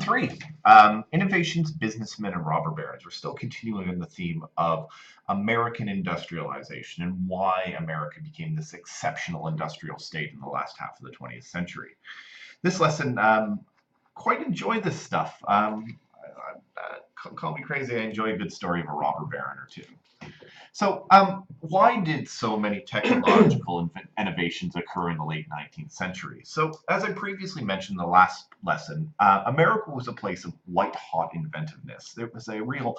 3, Innovations, Businessmen, and Robber Barons. We're still continuing on the theme of American industrialization and why America became this exceptional industrial state in the last half of the 20th century. This lesson, quite enjoy this stuff. Call me crazy, I enjoy a good story of a robber baron or two. So, why did so many technological innovations occur in the late 19th century? So, as I previously mentioned in the last lesson, America was a place of white-hot inventiveness. There was a real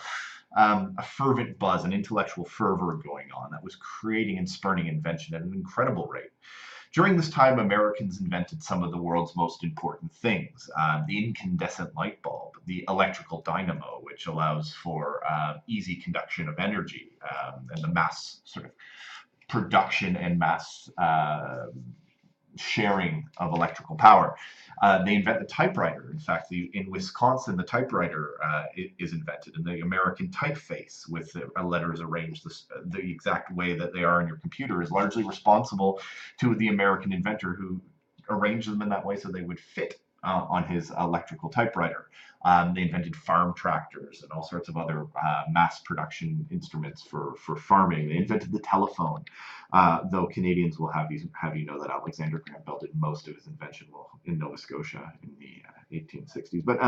a fervent buzz, an intellectual fervor going on that was creating and spurning invention at an incredible rate. During this time, Americans invented some of the world's most important things. The incandescent light bulb, the electrical dynamo, which allows for easy conduction of energy, and the mass sort of production and mass sharing of electrical power. They invent the typewriter. In fact, in Wisconsin, the typewriter is invented, and the American typeface with the letters arranged the exact way that they are in your computer is largely responsible to the American inventor who arranged them in that way so they would fit on his electrical typewriter. They invented farm tractors and all sorts of other mass production instruments for farming. They invented the telephone, though Canadians will have you know that Alexander Graham Bell did most of his invention in Nova Scotia in the 1860s. But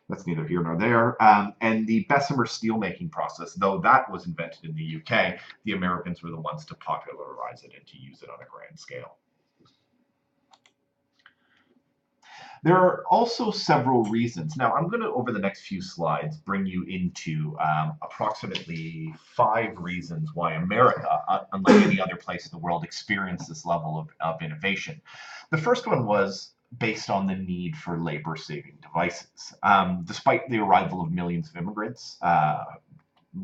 that's neither here nor there. And the Bessemer steelmaking process, though that was invented in the UK, the Americans were the ones to popularize it and to use it on a grand scale. There are also several reasons. Now, I'm going to, over the next few slides, bring you into approximately 5 reasons why America, unlike any other place in the world, experienced this level of innovation. The first one was based on the need for labor-saving devices. Despite the arrival of millions of immigrants,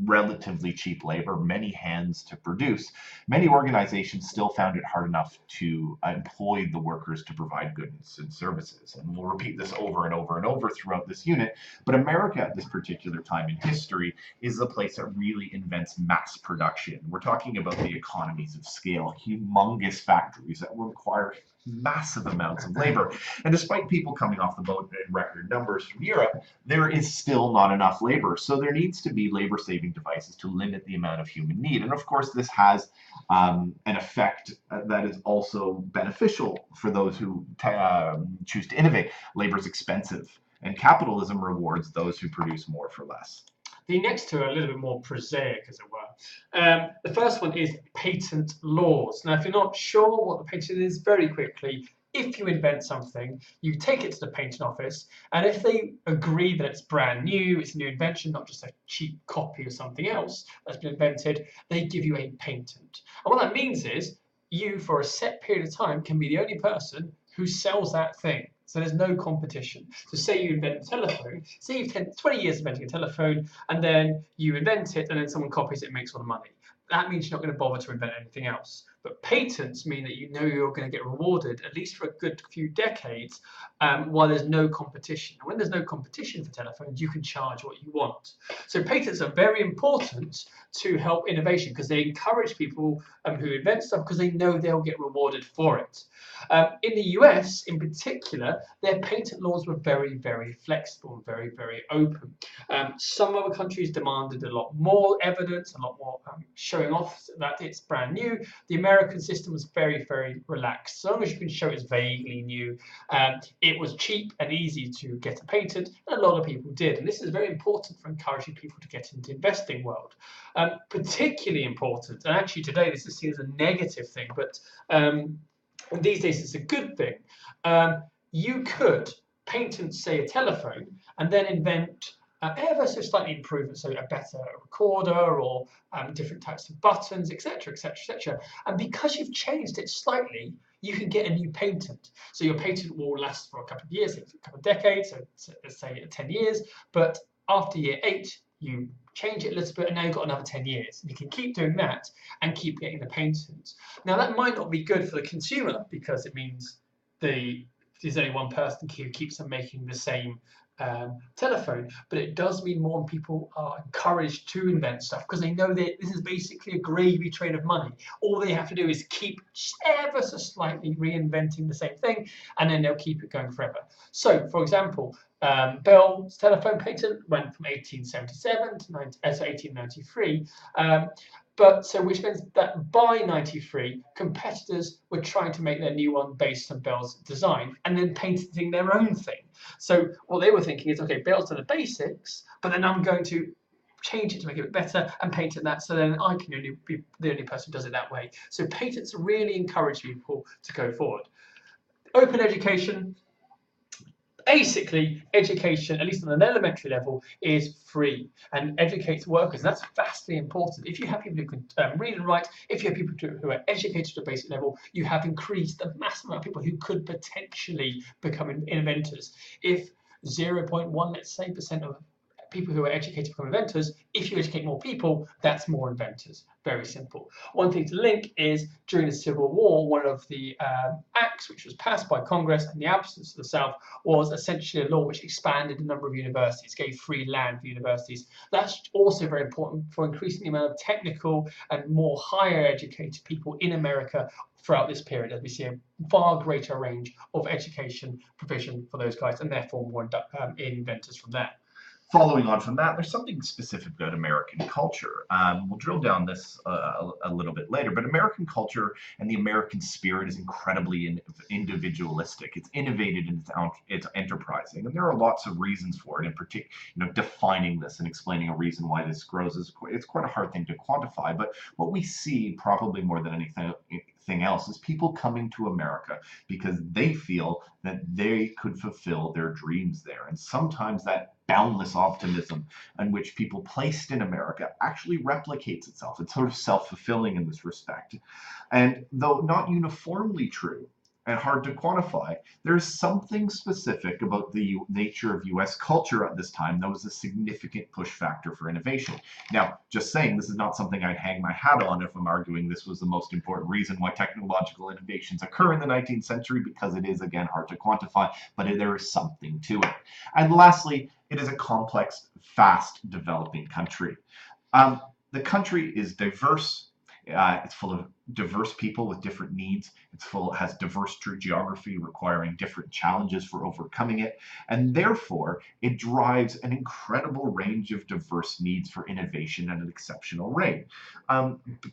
relatively cheap labor, many hands to produce, many organizations still found it hard enough to employ the workers to provide goods and services. And we'll repeat this over and over and over throughout this unit. But America at this particular time in history is the place that really invents mass production. We're talking about the economies of scale, humongous factories that will require massive amounts of labor. And despite people coming off the boat in record numbers from Europe, there is still not enough labor. So there needs to be labor-saving devices to limit the amount of human need. And of course, this has an effect that is also beneficial for those who choose to innovate. Labor is expensive, and capitalism rewards those who produce more for less. The next two are a little bit more prosaic, as it were. The first one is patent laws. Now, if you're not sure what the patent is, very quickly, if you invent something, you take it to the patent office, and if they agree that it's brand new, it's a new invention, not just a cheap copy of something else that's been invented, they give you a patent. And what that means is you, for a set period of time, can be the only person who sells that thing. So there's no competition. So say you invent a telephone, say you've 20 years inventing a telephone, and then you invent it, and then someone copies it and makes all the money. That means you're not going to bother to invent anything else. But patents mean that you know you're going to get rewarded, at least for a good few decades, while there's no competition. And when there's no competition for telephones, you can charge what you want. So patents are very important to help innovation because they encourage people who invent stuff because they know they'll get rewarded for it. In the US, in particular, their patent laws were very, very flexible and very, very open. Some other countries demanded a lot more evidence, a lot more showing off that it's brand new. The American system was very, very relaxed. So long as you can show it's vaguely new, it was cheap and easy to get a patent, and a lot of people did. And this is very important for encouraging people to get into the investing world. Particularly important, and actually today this is seen as a negative thing, but these days it's a good thing. You could patent, say, a telephone, and then invent ever so slightly improvement, so a better recorder or different types of buttons, etc., etc., etc. And because you've changed it slightly, you can get a new patent. So your patent will last for a couple of years, a couple of decades, so let's say 10 years. But after year 8, you change it a little bit, and now you've got another 10 years. And you can keep doing that and keep getting the patent. Now, that might not be good for the consumer because it means there's only one person who keeps on making the same telephone, but it does mean more people are encouraged to invent stuff because they know that this is basically a gravy train of money. All they have to do is keep ever so slightly reinventing the same thing, and then they'll keep it going forever. So, for example, Bell's telephone patent went from 1877 to 1893. Which means that by 93, competitors were trying to make their new one based on Bell's design and then patenting their own thing. So what they were thinking is, okay, Bell's done the basics, but then I'm going to change it to make it a bit better and patent that, so then I can only be the only person who does it that way. So patents really encourage people to go forward. Open education. Basically, education, at least on an elementary level, is free and educates workers. That's vastly important. If you have people who can read and write, if you have people who are educated at a basic level, you have increased the massive amount of people who could potentially become inventors. If 0.1, let's say, percent of people who are educated become inventors, if you educate more people, that's more inventors. Very simple. One thing to link is during the Civil War, one of the acts which was passed by Congress in the absence of the South was essentially a law which expanded the number of universities, gave free land for universities. That's also very important for increasing the amount of technical and more higher educated people in America throughout this period, as we see a far greater range of education provision for those guys, and therefore more inventors from there. Following on from that, there's something specific about American culture. We'll drill down this a little bit later, but American culture and the American spirit is incredibly individualistic. It's innovative and it's enterprising, and there are lots of reasons for it. In particular, defining this and explaining a reason why this grows it's quite a hard thing to quantify. But what we see, probably more than anything else, is people coming to America because they feel that they could fulfill their dreams there, and sometimes that boundless optimism in which people placed in America actually replicates itself. It's sort of self-fulfilling in this respect. And though not uniformly true and hard to quantify, there's something specific about the nature of US culture at this time that was a significant push factor for innovation. Now, just saying, this is not something I'd hang my hat on if I'm arguing this was the most important reason why technological innovations occur in the 19th century, because it is, again, hard to quantify, but there is something to it. And lastly, it is a complex, fast developing country. The country is diverse. It's full of diverse people with different needs. It has diverse geography requiring different challenges for overcoming it. And therefore, it drives an incredible range of diverse needs for innovation at an exceptional rate.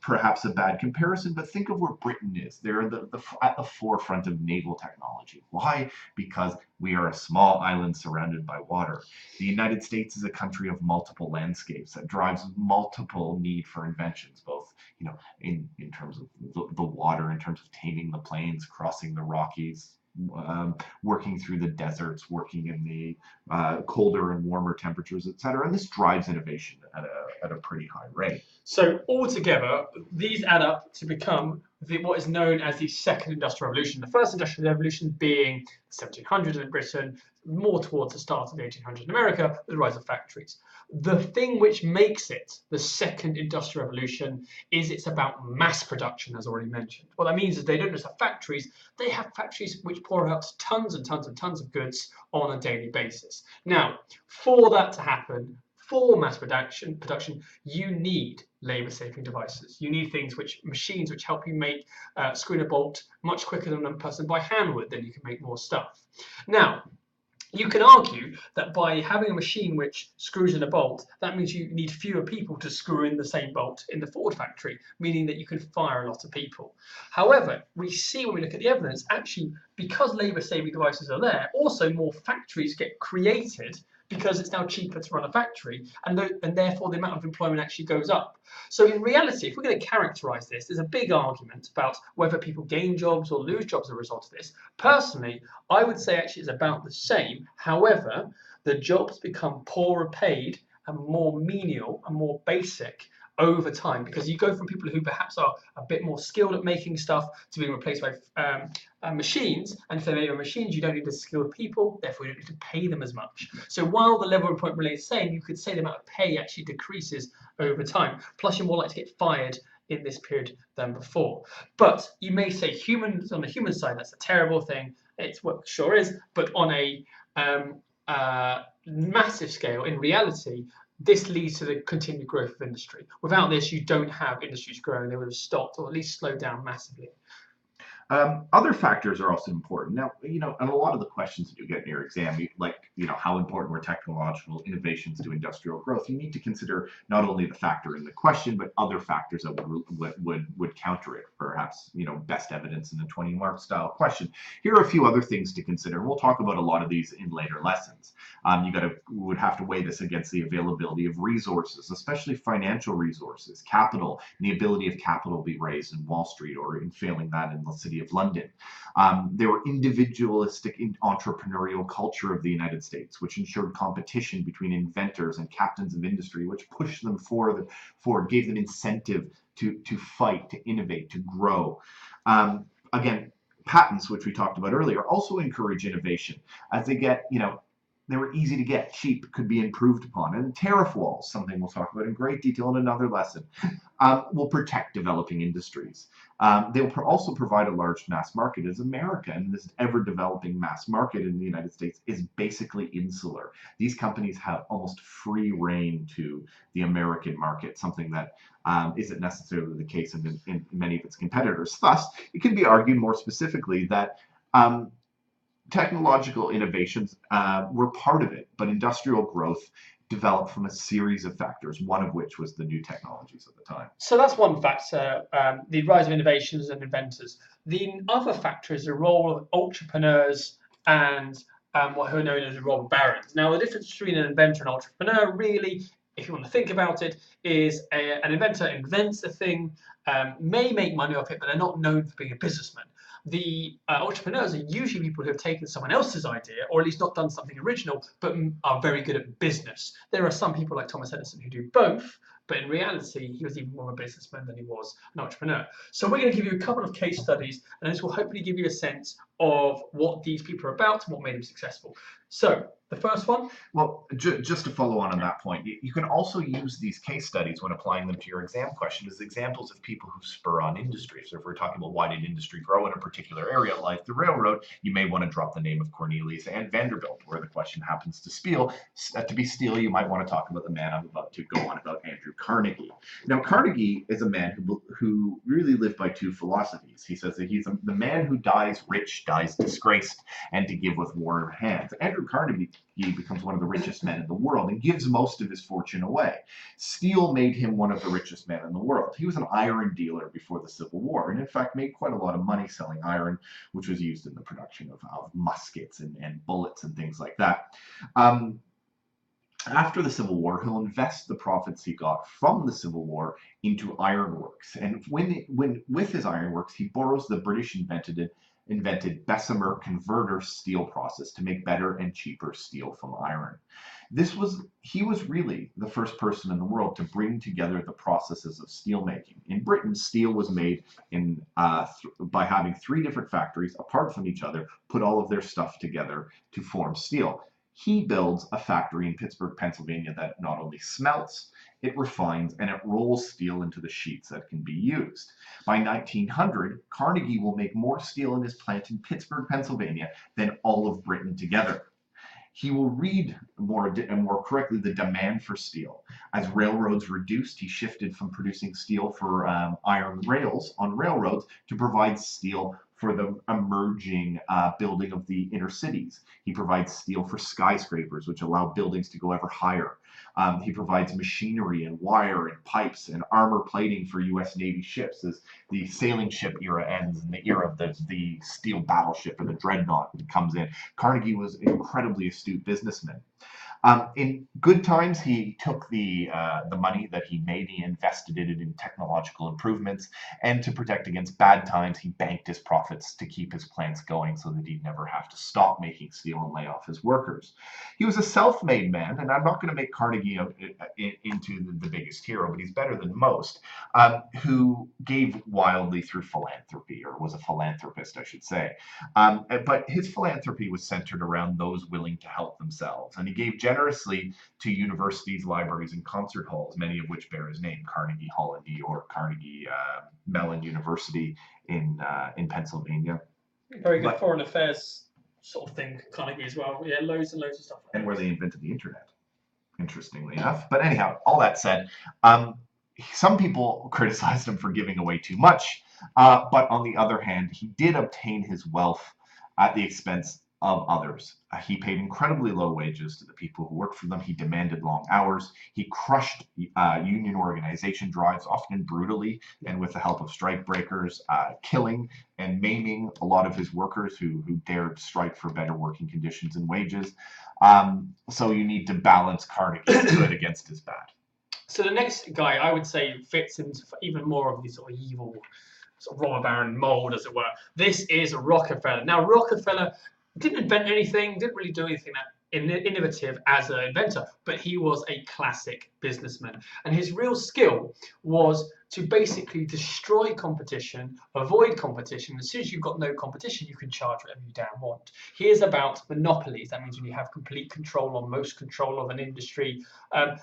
Perhaps a bad comparison, but think of where Britain is. They're at the forefront of naval technology. Why? Because we are a small island surrounded by water. The United States is a country of multiple landscapes that drives multiple need for inventions, both in terms of the water, in terms of taming the plains, crossing the Rockies, working through the deserts, working in the colder and warmer temperatures, etc. And this drives innovation at a pretty high rate. So altogether, these add up to become what is known as the second industrial revolution. The first industrial revolution being the 1700s in Britain, more towards the start of the 1800s in America, with the rise of factories. The thing which makes it the second industrial revolution is it's about mass production, as already mentioned. What that means is they don't just have factories, they have factories which pour out tons and tons and tons of goods on a daily basis. Now, for that to happen, for mass production, you need labor-saving devices. You need machines which help you make screw and a bolt much quicker than a person by hand would. Then you can make more stuff. Now, you can argue that by having a machine which screws in a bolt, that means you need fewer people to screw in the same bolt in the Ford factory, meaning that you can fire a lot of people. However, we see when we look at the evidence, actually, because labor-saving devices are there, also more factories get created because it's now cheaper to run a factory, and therefore the amount of employment actually goes up. So in reality, if we're going to characterize this, there's a big argument about whether people gain jobs or lose jobs as a result of this. Personally, I would say actually it's about the same. However, the jobs become poorer paid and more menial and more basic over time, because you go from people who perhaps are a bit more skilled at making stuff to being replaced by machines, and if they're machines, you don't need as skilled people, therefore you don't need to pay them as much. So while the level of employment remains the same, you could say the amount of pay actually decreases over time, plus you're more likely to get fired in this period than before. But you may say on the human side, that's a terrible thing. It's what sure is, but on a massive scale, in reality, this leads to the continued growth of industry. Without this, you don't have industries growing. They would have stopped or at least slowed down massively. Other factors are also important. Now, and a lot of the questions that you get in your exam, how important were technological innovations to industrial growth? You need to consider not only the factor in the question, but other factors that would counter it. Perhaps, best evidence in the 20-mark style question. Here are a few other things to consider. We'll talk about a lot of these in later lessons. Would have to weigh this against the availability of resources, especially financial resources, capital, and the ability of capital to be raised in Wall Street or in failing that in the city of London. There were individualistic entrepreneurial culture of the United States, which ensured competition between inventors and captains of industry, which pushed them forward, gave them incentive to fight, to innovate, to grow. Again, patents, which we talked about earlier, also encourage innovation as they get, they were easy to get, cheap, could be improved upon. And tariff walls, something we'll talk about in great detail in another lesson, will protect developing industries. They'll also provide a large mass market, as America and this ever-developing mass market in the United States is basically insular. These companies have almost free reign to the American market, something that isn't necessarily the case in many of its competitors. Thus, it can be argued more specifically that technological innovations were part of it, but industrial growth developed from a series of factors, one of which was the new technologies of the time. So that's one factor, the rise of innovations and inventors. The other factor is the role of entrepreneurs and what are known as the robber barons. Now, the difference between an inventor and entrepreneur, really, if you want to think about it, is an inventor invents a thing, may make money off it, but they're not known for being a businessman. The entrepreneurs are usually people who have taken someone else's idea, or at least not done something original, but are very good at business. There are some people like Thomas Edison who do both, but in reality, he was even more of a businessman than he was an entrepreneur. So we're going to give you a couple of case studies, and this will hopefully give you a sense of what these people are about and what made them successful. So the first one? Well, just to follow on that point, you can also use these case studies when applying them to your exam question as examples of people who spur on industry. So if we're talking about why did industry grow in a particular area like the railroad, you may want to drop the name of Cornelius and Vanderbilt, where the question happens to be steel. You might want to talk about the man I'm about to go on about, Andrew Carnegie. Now, Carnegie is a man who really lived by two philosophies. He says that he's the man who dies rich, dies disgraced, and to give with warm hands. Andrew Carnegie becomes one of the richest men in the world and gives most of his fortune away. Steel made him one of the richest men in the world. He was an iron dealer before the Civil War and in fact made quite a lot of money selling iron, which was used in the production of muskets and bullets and things like that. After the Civil War, he'll invest the profits he got from the Civil War into ironworks. And with his ironworks, he borrows the British invented Bessemer converter steel process to make better and cheaper steel from iron. He was really the first person in the world to bring together the processes of steel making. In Britain, steel was made by having three different factories apart from each other, put all of their stuff together to form steel. He builds a factory in Pittsburgh, Pennsylvania that not only smelts, it refines, and it rolls steel into the sheets that can be used. By 1900, Carnegie will make more steel in his plant in Pittsburgh, Pennsylvania than all of Britain together. He will read more correctly the demand for steel. As railroads reduced, he shifted from producing steel for iron rails on railroads to provide steel for the emerging building of the inner cities. He provides steel for skyscrapers, which allow buildings to go ever higher. He provides machinery and wire and pipes and armor plating for U.S. Navy ships as the sailing ship era ends and the era of the steel battleship or the dreadnought comes in. Carnegie was an incredibly astute businessman. In good times, he took the money that he made, he invested it in technological improvements, and to protect against bad times, he banked his profits to keep his plants going so that he'd never have to stop making steel and lay off his workers. He was a self-made man, and I'm not going to make Carnegie into the biggest hero, but he's better than most, who gave wildly through philanthropy, or was a philanthropist, I should say. But his philanthropy was centered around those willing to help themselves, and he gave generously to universities, libraries, and concert halls, many of which bear his name: Carnegie Hall in New York, Carnegie Mellon University in Pennsylvania. Very good foreign affairs sort of thing. Carnegie as well. Yeah, loads and loads of stuff. And where they invented the internet, interestingly enough. But anyhow, all that said, um, some people criticized him for giving away too much, but on the other hand, he did obtain his wealth at the expense of others. He paid incredibly low wages to the people who worked for them. He demanded long hours. He crushed union organization drives, often brutally and with the help of strike breakers, killing and maiming a lot of his workers who dared strike for better working conditions and wages. So you need to balance Carnegie's good against his bad. So the next guy I would say fits into even more of the sort of evil sort of robber baron mold, as it were. This is Rockefeller. Now Rockefeller didn't invent anything, didn't really do anything that innovative as an inventor, but he was a classic businessman. And his real skill was to basically destroy competition, avoid competition. As soon as you've got no competition, you can charge whatever you damn want. He is about monopolies. That means when you have complete control or most control of an industry,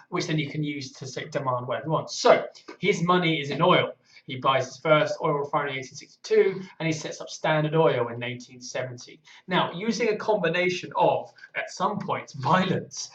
which then you can use to say, demand whatever you want. So his money is in oil. He buys his first oil refinery in 1862, and he sets up Standard Oil in 1870. Now, using a combination of, at some point, violence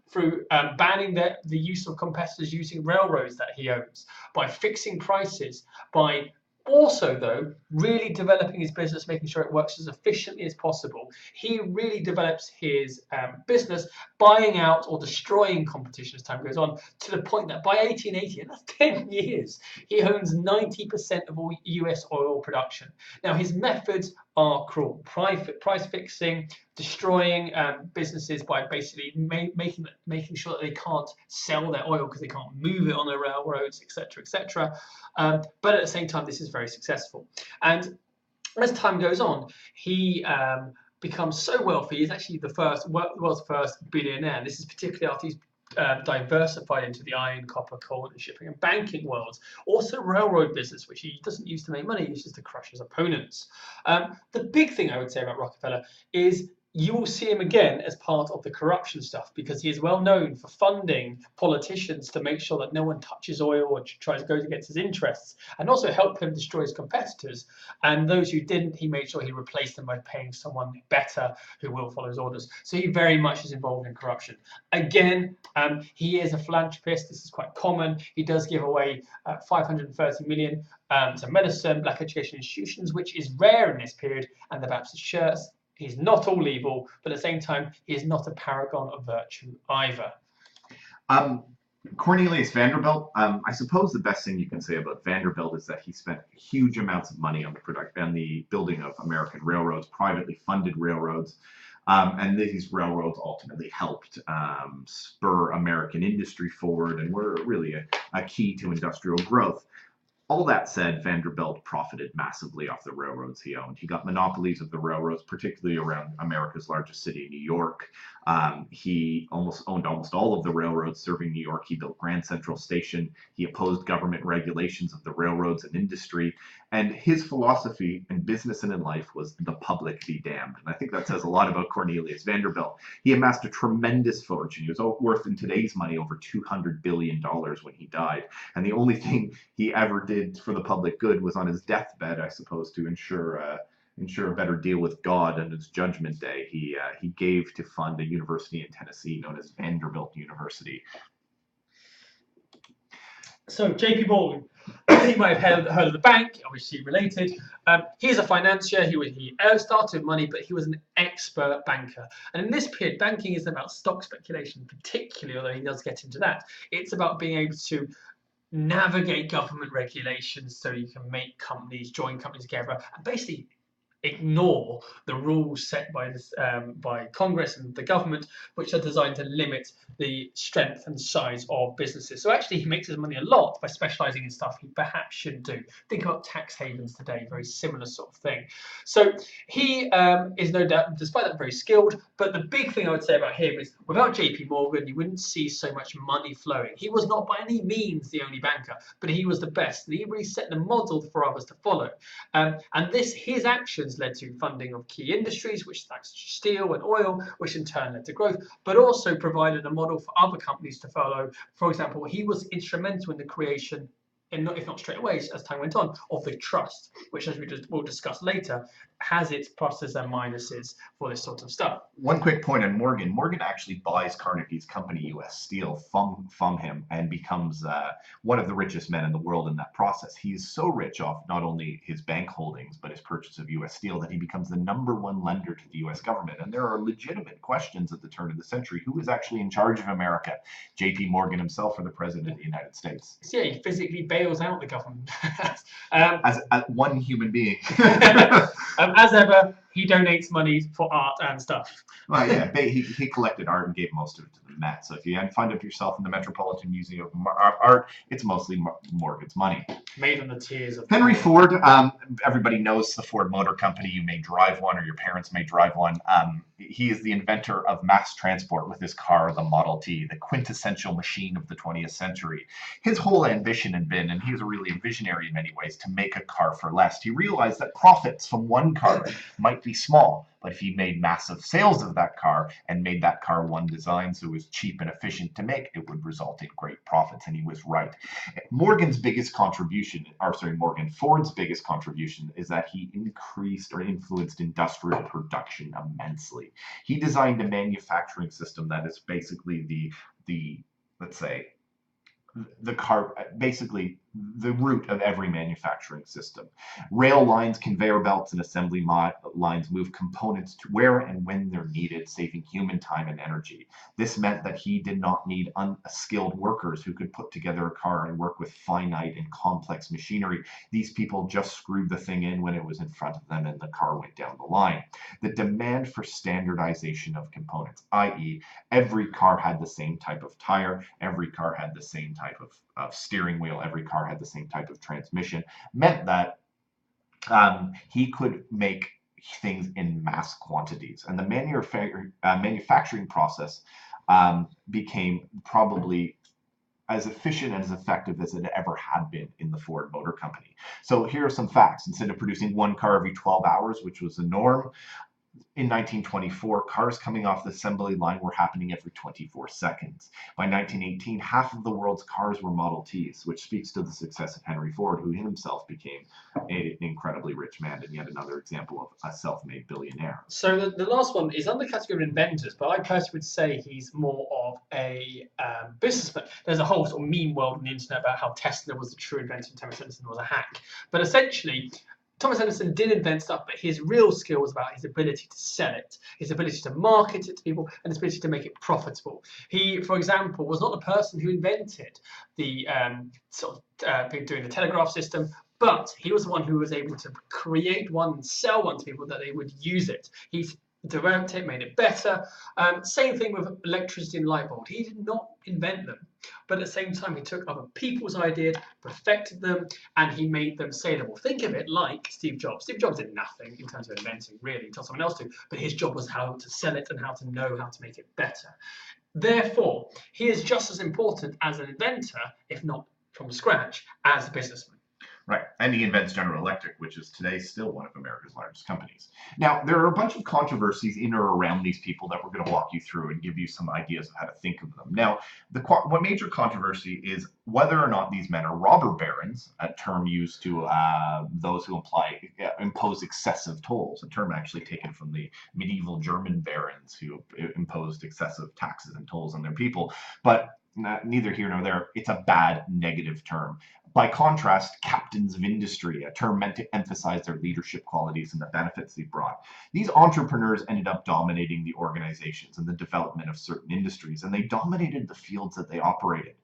through banning the use of competitors using railroads that he owns, by fixing prices, by also, though, really developing his business, making sure it works as efficiently as possible. He really develops his business, buying out or destroying competition as time goes on, to the point that by 1880, and that's 10 years, he owns 90% of all US oil production. Now, his methods are cruel. Price fixing, destroying businesses by basically making sure that they can't sell their oil because they can't move it on the railroads, etc., etc. But at the same time, this is very successful. And as time goes on, he becomes so wealthy. He's actually the world's first billionaire. This is particularly after he's diversified into the iron, copper, coal, and shipping and banking worlds. Also railroad business, which he doesn't use to make money, he uses to crush his opponents. The big thing I would say about Rockefeller is you will see him again as part of the corruption stuff, because he is well known for funding politicians to make sure that no one touches oil or tries to go against his interests, and also help him destroy his competitors. And those who didn't, he made sure he replaced them by paying someone better who will follow his orders. So he very much is involved in corruption. Again, he is a philanthropist. This is quite common. He does give away 530 million to medicine, black education institutions, which is rare in this period, and the Baptist Church. He's not all evil, but at the same time, he is not a paragon of virtue either. Cornelius Vanderbilt, I suppose the best thing you can say about Vanderbilt is that he spent huge amounts of money on the building of American railroads, privately funded railroads. And these railroads ultimately helped spur American industry forward and were really a key to industrial growth. All that said, Vanderbilt profited massively off the railroads he owned. He got monopolies of the railroads, particularly around America's largest city, New York. He owned almost all of the railroads serving New York. He built Grand Central Station. He opposed government regulations of the railroads and industry. And his philosophy in business and in life was the public be damned. And I think that says a lot about Cornelius Vanderbilt. He amassed a tremendous fortune. He was worth in today's money over $200 billion when he died. And the only thing he ever did for the public good was on his deathbed, I suppose, to ensure a better deal with God on his judgment day. He gave to fund a university in Tennessee known as Vanderbilt University. So J.P. Morgan, you might have heard of the bank, obviously related. He's a financier. He started money, but he was an expert banker. And in this period, banking isn't about stock speculation particularly, although he does get into that. It's about being able to navigate government regulations so you can make companies, join companies together, and basically ignore the rules set by Congress and the government, which are designed to limit the strength and size of businesses. So actually, he makes his money a lot by specializing in stuff he perhaps shouldn't do. Think about tax havens today, very similar sort of thing. So he is no doubt, despite that, very skilled. But the big thing I would say about him is, without J.P. Morgan, you wouldn't see so much money flowing. He was not by any means the only banker, but he was the best. And he really set the model for others to follow. And his actions led to funding of key industries, which thanks to steel and oil, which in turn led to growth, but also provided a model for other companies to follow. For example, he was instrumental in the creation if not straight away, as time went on, of the trust, which, as will discuss later, has its pluses and minuses for this sort of stuff. One quick point on Morgan. Morgan actually buys Carnegie's company, U.S. Steel, from him and becomes one of the richest men in the world in that process. He is so rich off not only his bank holdings, but his purchase of U.S. Steel that he becomes the #1 lender to the U.S. government. And there are legitimate questions at the turn of the century. Who is actually in charge of America? J.P. Morgan himself or the President of the United States? So, yeah, he physically bails out the government. As one human being. As ever, he donates money for art and stuff. Well, yeah, he collected art and gave most of it to the Met. So if you find it yourself in the Metropolitan Museum of Art, it's mostly Morgan's money. Made on the tears of Henry Ford. Everybody knows the Ford Motor Company. You may drive one, or your parents may drive one. He is the inventor of mass transport with his car, the Model T, the quintessential machine of the 20th century. His whole ambition had been, and he was really a visionary in many ways, to make a car for less. He realized that profits from one car might be small, but if he made massive sales of that car and made that car one design so it was cheap and efficient to make, it would result in great profits, and he was right. Ford's biggest contribution is that he increased or influenced industrial production immensely. He designed a manufacturing system that is basically the let's say basically the root of every manufacturing system. Rail lines, conveyor belts, and assembly lines move components to where and when they're needed, saving human time and energy. This meant that he did not need unskilled workers who could put together a car and work with finite and complex machinery. These people just screwed the thing in when it was in front of them and the car went down the line. The demand for standardization of components, i.e., every car had the same type of tire, every car had the same type of steering wheel, every car had the same type of transmission, meant that he could make things in mass quantities. And the manufacturing process became probably as efficient and as effective as it ever had been in the Ford Motor Company. So here are some facts. Instead of producing one car every 12 hours, which was the norm, in 1924, cars coming off the assembly line were happening every 24 seconds. By 1918, half of the world's cars were Model Ts, which speaks to the success of Henry Ford, who himself became an incredibly rich man, and yet another example of a self-made billionaire. So the last one is under the category of inventors, but I personally would say he's more of a businessman. There's a whole sort of meme world on the internet about how Tesla was the true inventor and Thomas Edison was a hack. But essentially, Thomas Edison did invent stuff, but his real skill was about his ability to sell it, his ability to market it to people, and his ability to make it profitable. He, for example, was not the person who invented the doing the telegraph system, but he was the one who was able to create one and sell one to people that they would use it. He developed it, made it better. Same thing with electricity and light bulb. He did not invent them, but at the same time, he took other people's ideas, perfected them, and he made them saleable. Think of it like Steve Jobs. Steve Jobs did nothing in terms of inventing, really, until someone else did, but his job was how to sell it and how to know how to make it better. Therefore, he is just as important as an inventor, if not from scratch, as a businessman. Right, and he invents General Electric, which is today still one of America's largest companies. Now, there are a bunch of controversies in or around these people that we're going to walk you through and give you some ideas of how to think of them. Now, one major controversy is whether or not these men are robber barons, a term used to those who impose excessive tolls, a term actually taken from the medieval German barons who imposed excessive taxes and tolls on their people. But neither here nor there, it's a bad negative term. By contrast, captains of industry, a term meant to emphasize their leadership qualities and the benefits they brought. These entrepreneurs ended up dominating the organizations and the development of certain industries, and they dominated the fields that they operated.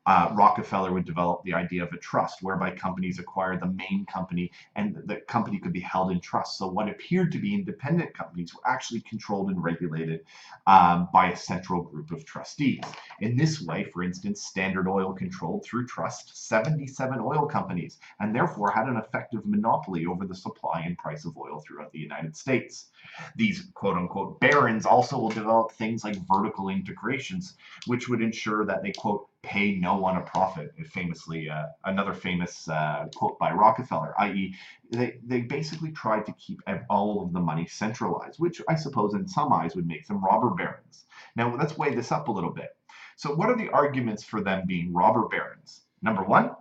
Rockefeller would develop the idea of a trust, whereby companies acquired the main company and the company could be held in trust. So what appeared to be independent companies were actually controlled and regulated by a central group of trustees. In this way, for instance, Standard Oil controlled through trust 77 oil companies and therefore had an effective monopoly over the supply and price of oil throughout the United States. These quote-unquote barons also will develop things like vertical integrations, which would ensure that they, quote, pay no one a profit. Famously, another famous quote by Rockefeller, i.e., they basically tried to keep all of the money centralized, which I suppose in some eyes would make them robber barons. Now, let's weigh this up a little bit. So what are the arguments for them being robber barons? Number one,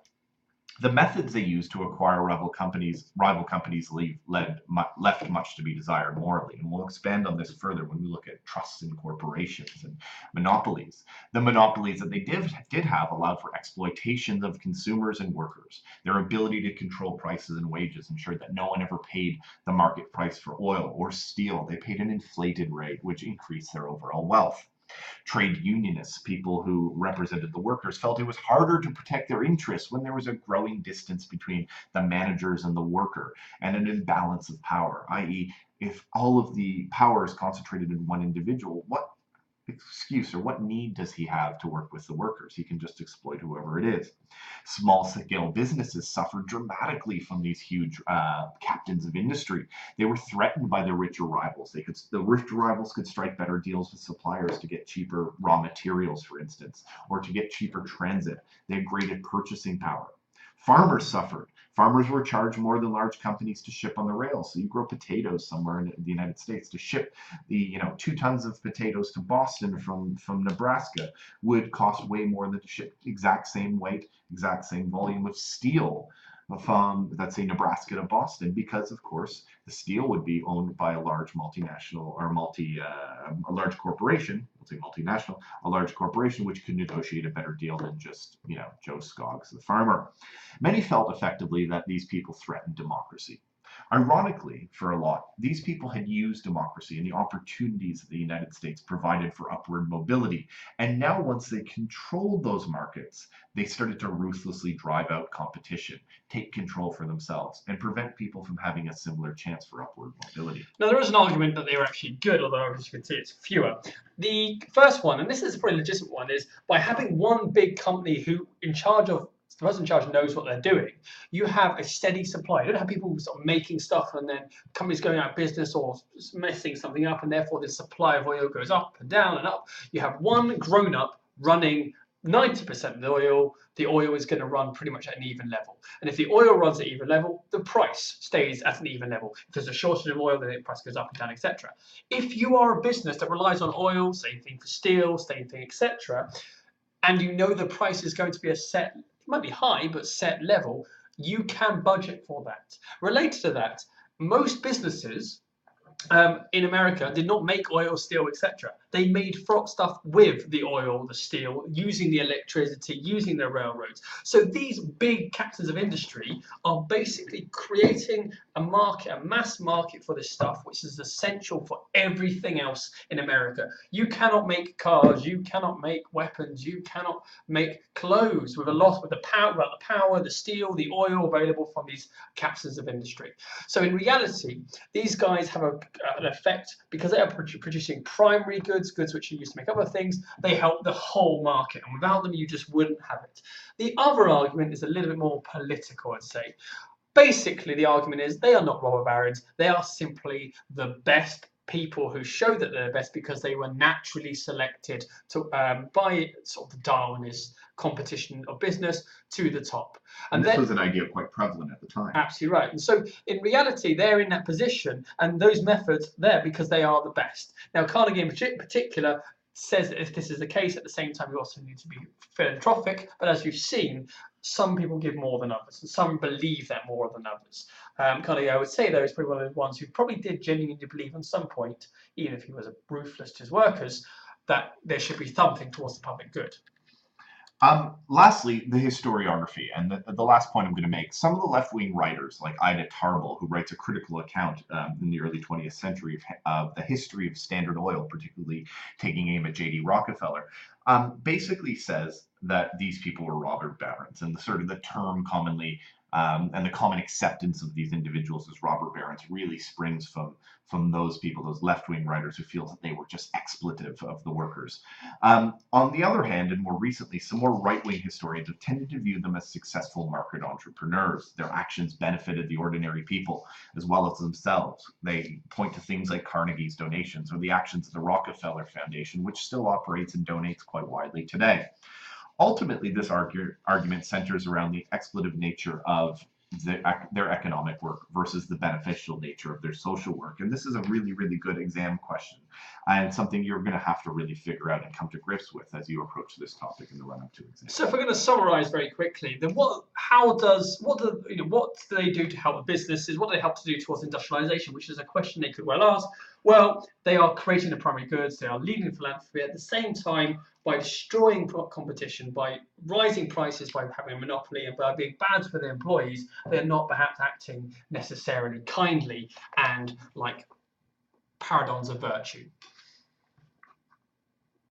The methods they used to acquire rival companies left much to be desired morally, and we'll expand on this further when we look at trusts and corporations and monopolies. The monopolies that they did have allowed for exploitation of consumers and workers. Their ability to control prices and wages ensured that no one ever paid the market price for oil or steel. They paid an inflated rate, which increased their overall wealth. Trade unionists, people who represented the workers, felt it was harder to protect their interests when there was a growing distance between the managers and the worker and an imbalance of power, i.e., if all of the power is concentrated in one individual, what excuse or what need does he have to work with the workers? He can just exploit whoever it is. Small scale businesses suffered dramatically from these huge captains of industry. They were threatened by their richer rivals. The richer rivals could strike better deals with suppliers to get cheaper raw materials, for instance, or to get cheaper transit. They had greater purchasing power. Farmers suffered. Farmers were charged more than large companies to ship on the rails. So you grow potatoes somewhere in the United States, to ship the 2 tons of potatoes to Boston from Nebraska would cost way more than to ship exact same weight, exact same volume of steel from, let's say, Nebraska to Boston, because of course the steel would be owned by a large multinational or a large corporation. We'll say multinational, a large corporation which could negotiate a better deal than just Joe Scoggs, the farmer. Many felt effectively that these people threatened democracy. Ironically, for a lot, these people had used democracy and the opportunities that the United States provided for upward mobility. And now, once they controlled those markets, they started to ruthlessly drive out competition, take control for themselves, and prevent people from having a similar chance for upward mobility. Now, there is an argument that they were actually good, although as you can see, it's fewer. The first one, and this is a pretty legitimate one, is by having one big company who the person in charge knows what they're doing, you have a steady supply. You don't have people sort of making stuff and then companies going out of business or messing something up, and therefore the supply of oil goes up and down and up. You have one grown-up running 90% of the oil is going to run pretty much at an even level. And if the oil runs at even level, the price stays at an even level. If there's a shortage of oil, then the price goes up and down, etc. If you are a business that relies on oil, same thing for steel, same thing, etc., and you know the price is going to be it might be high, but set level, you can budget for that. Related to that, most businesses in America did not make oil, steel, etc. They made stuff with the oil, the steel, using the electricity, using the railroads. So these big captains of industry are basically creating a market, a mass market for this stuff, which is essential for everything else in America. You cannot make cars, you cannot make weapons, you cannot make clothes with the power, the steel, the oil available from these captains of industry. So in reality, these guys have an effect because they are producing primary goods which are used to make other things. They help the whole market, and without them you just wouldn't have it. The other argument is a little bit more political, I'd say. Basically, the argument is they are not robber barons. They are simply the best people who show that they're the best because they were naturally selected by sort of the Darwinist competition of business to the top. And this was an idea quite prevalent at the time. Absolutely right. And so in reality, they're in that position and those methods there because they are the best. Now, Carnegie in particular says that if this is the case, at the same time, you also need to be philanthropic. But as you've seen, some people give more than others, and some believe that more than others. Carnegie, I would say, though, is probably one of the ones who probably did genuinely believe at some point, even if he was ruthless to his workers, that there should be something towards the public good. Lastly, the historiography, and the last point I'm going to make. Some of the left-wing writers, like Ida Tarbell, who writes a critical account in the early 20th century of the history of Standard Oil, particularly taking aim at J.D. Rockefeller, basically says that these people were robber barons, and the term commonly and the common acceptance of these individuals as robber barons really springs from those people, those left-wing writers who feel that they were just exploitative of the workers. On the other hand, and more recently, some more right-wing historians have tended to view them as successful market entrepreneurs. Their actions benefited the ordinary people as well as themselves. They point to things like Carnegie's donations or the actions of the Rockefeller Foundation, which still operates and donates quite widely today. Ultimately, this argument centers around the exploitative nature of their economic work versus the beneficial nature of their social work. And this is a really, really good exam question. and something you're going to have to really figure out and come to grips with as you approach this topic in the run-up to exam. So if we're going to summarize very quickly, then what do they do to help businesses? What do they help to do towards industrialization, which is a question they could well ask. Well, they are creating the primary goods, they are leading philanthropy at the same time by destroying competition, by rising prices, by having a monopoly, and by being bad for their employees. They're not perhaps acting necessarily kindly and like paradons of virtue.